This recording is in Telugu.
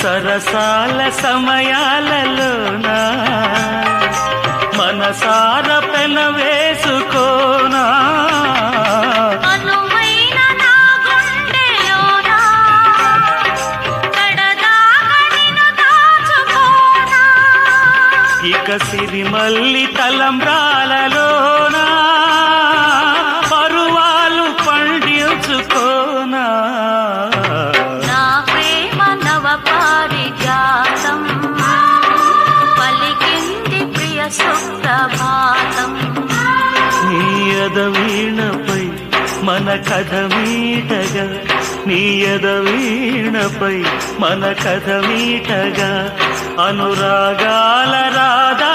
సరసాల సమయాలలోనా మనసార పెన వేసుకోనా ఇక సిరిమల్లి తలంబ్రాలలోనా పరువాలు పండించుకోనా నా ప్రేమ నవ పారిజాతం పలికింది ప్రియ సుప్రభాతం నీ ఎదవీణపై మన కథ మీటగా నీ ఎదవీణపై మన కథ మీటగా అనురాగాల రాధా